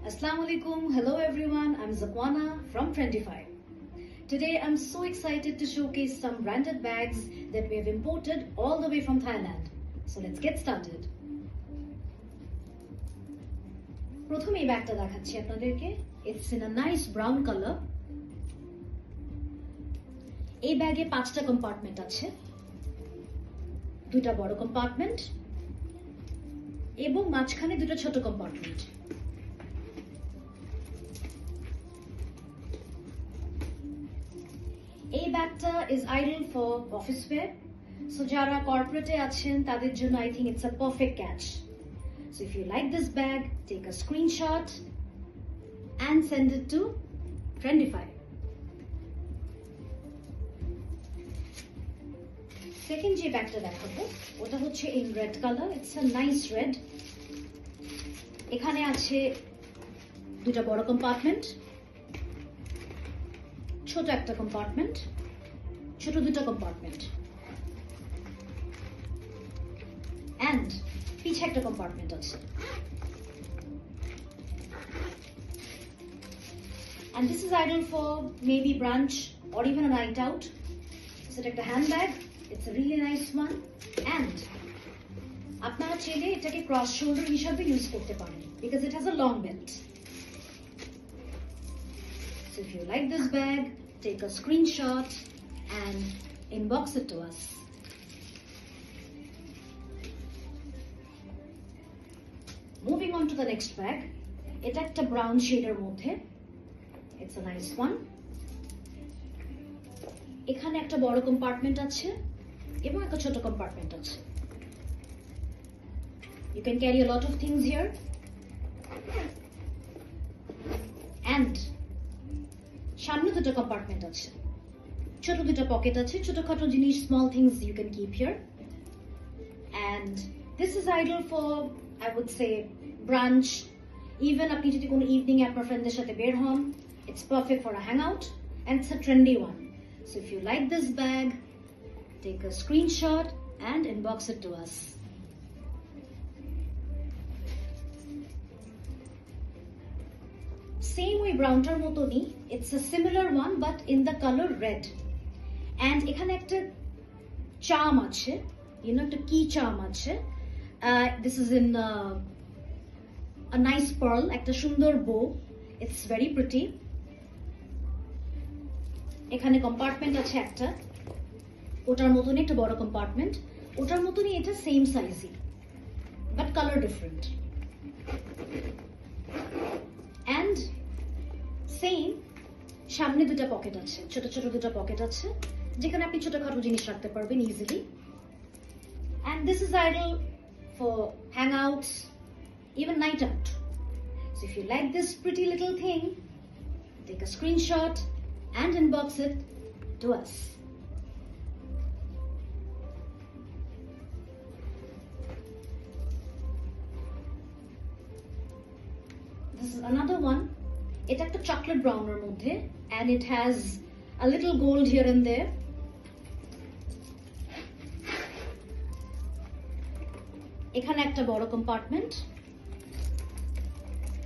Assalamu alaikum. Hello everyone. I'm Zakwana from Trendify. Today I'm so excited to showcase some branded bags that we have imported all the way from Thailand. So let's get started. প্রথমে এই ব্যাগটা দেখাচ্ছি আপনাদেরকে। It's in a nice brown color. এই ব্যাগে 5টা compartment আছে, 2টা বড় কম্পার্টমেন্ট এবং মাঝখানে 2টা ছোট কম্পার্টমেন্ট। এই ব্যাগটা is ideal for office wear. So যারা কর্পোরেটে আছেন তাদের জন্য I think it's a perfect catch. So if you like this bag, take a screenshot and send it to Trendify. Second যে ব্যাগটা দেখাবো ওটা হচ্ছে in red color. It's a nice red. এখানে আছে 2টা বড় কম্পার্টমেন্ট, ছোট একটা কম্পার্টমেন্ট, ছোট 2টা কম্পার্টমেন্ট and পিছে একটা কম্পার্টমেন্ট আছে। And this is ideal for maybe brunch or even a night out. So it's a handbag. It's a really nice one. And আপনারা চাইলে এটাকে ক্রস শোল্ডার হিসেবে ইউজ করতে পারেন because it has a long belt. So if you like this bag, take a screenshot and inbox it to us. Moving on to the next bag. এটা একটা brown shade মধ্যে. It's a nice one. এখানে একটা বড় compartment আছে এবং একটা ছোট কম্পার্টমেন্ট আছে। You can carry a lot of things here. And সামনে 2টা কম্পার্টমেন্ট আছে, ছোট 2টা পকেট আছে, ছোটখাটো জিনিস, small things you can keep here. And this is ideal for, I would say, brunch. Even আপনি যদি কোনো ইভিনিং আপনার ফ্রেন্ডদের সাথে বের হন, it's perfect for a hangout and it's a trendy one. So if you like this bag, take a screenshot and inbox it to us. Same way brownটার মতনই, it's a similar one but in the color red. And এখানে একটা charm আছে, একটা key charm আছে. This is in a nice pearl, একটা সুন্দর bow. It's very pretty. এখানে compartment আছে একটা, ওটার মতনই একটা বড় কম্পার্টমেন্ট, ওটার মতনই এটা সেম সাইজই but colour different. And same সামনে 2টা পকেট আছে, ছোট ছোট 2টা পকেট আছে যেখানে আপনি ছোটখাটো জিনিস রাখতে পারবেন easily. And this is ideal for hangouts, even night out. So if you like this pretty little thing, take a screenshot and inbox it to us. This is another one. It's a chocolate brown মধ্যে and it has a little gold here and there. এখানে একটা বড় compartment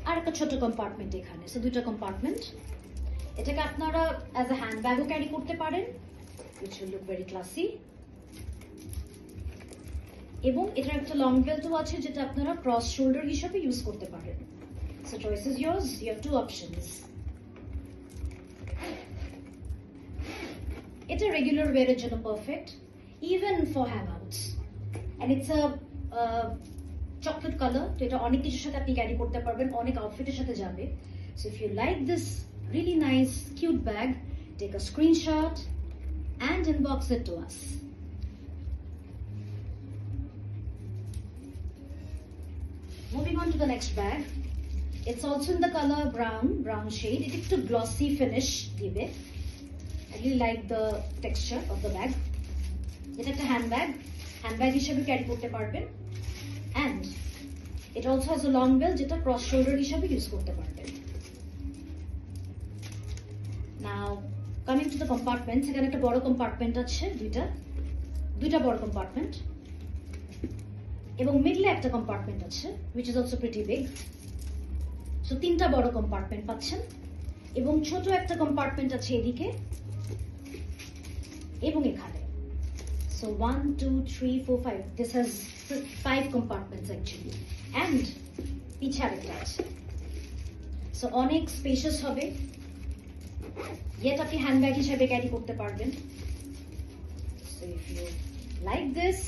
আর একটা ছোট compartment এখানে, so 2টা compartment. এটাকে আপনারা অ্যাজ আ হ্যান্ডব্যাগও ক্যারি করতে পারেন, which will look very classy. এবং এটার একটা লং বেল্টও আছে যেটা আপনারা ক্রস শোল্ডার হিসেবে ইউজ করতে পারেন। So choice is yours. You have 2 options. এটা রেগুলার ওয়্যারের জন্য perfect, even for hangouts. And it's a chocolate color, তো এটা অনেক কিছুর সাথে আপনি ক্যারি করতে পারবেন, অনেক আউটফিটের সাথে যাবে। So if you like this really nice cute bag, take a screenshot and inbox it to us. Moving on to the next bag. It's also in the color brown shade. It is a glossy finish dibe. I really like the texture of the bag. It's a handbag হিসেবে carry করতে পারবেন। And it also has a long belt যেটা cross shoulder হিসেবে use করতে পারবেন। Now coming to the compartments, এখানে একটা বড় কম্পার্টমেন্ট আছে, 2টা বড় কম্পার্টমেন্ট এবং মিডলে একটা কম্পার্টমেন্ট আছে which is also pretty big. So 3টা বড় কম্পার্টমেন্ট পাচ্ছেন এবং ছোট একটা কম্পার্টমেন্ট আছে এদিকে এবং এখানে। So 1, 2, 3, 4, 5. This has 5 compartments actually. And পিছে আরেকটা আছে। So অনেক স্পেশাস হবে। Yet আপনি হ্যান্ডব্যাগ হিসেবে ক্যারি করতে পারবেন। So if you like this,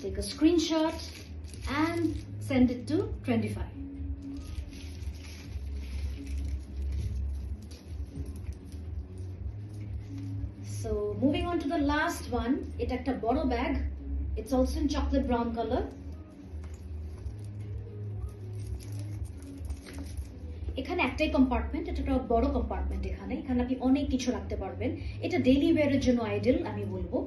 take a screenshot and send it to Trendify. So moving on to the last one, এটা একটা বড় bag. It's also in chocolate brown color. এখানে একটাই কম্পার্টমেন্ট, এটা একটা বড় কম্পার্টমেন্ট। এখানে আপনি অনেক কিছু রাখতে পারবেন। এটা ডেইলি ওয়্যারের জন্য আইডিয়াল আমি বলবো।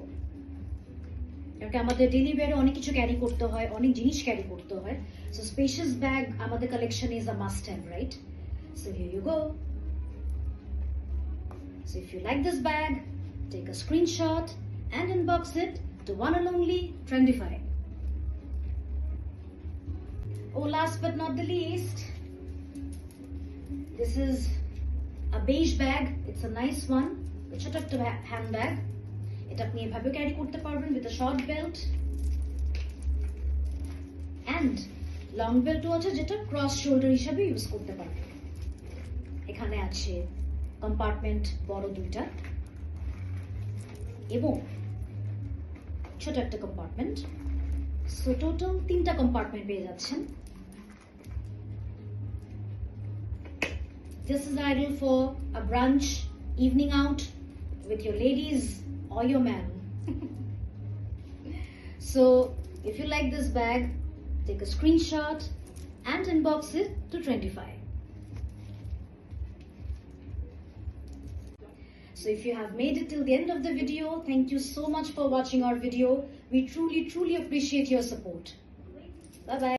কারণ আমাদের ডেইলি ওয়্যারে অনেক কিছু ক্যারি করতে হয়, অনেক জিনিস ক্যারি করতে হয়। সো স্পেশাস ব্যাগ আমাদের collection is a must have, right? So here you go. So if you like this bag, take a screenshot and inbox it to one and only Trendify. Oh, last but not the least, this is a beige bag. It's a nice one. It's a ছোট handbag. এটা আপনি এভাবে carry করতে পারবেন with a short belt and long belt আছে যেটা cross shoulder হিসেবে use করতে পারবেন। এখানে আছে কম্পার্টমেন্ট বড় দুইটা এবং ছোট একটা কম্পার্টমেন্ট। সো টোটাল 3টা কম্পার্টমেন্ট পেয়ে যাচ্ছেন। This is ideal for a brunch, evening out with your ladies or your man. So if you like this bag, take a screenshot and inbox it to Trendify. So if you have made it till the end of the video, thank you so much for watching our video. We truly appreciate your support. Bye bye.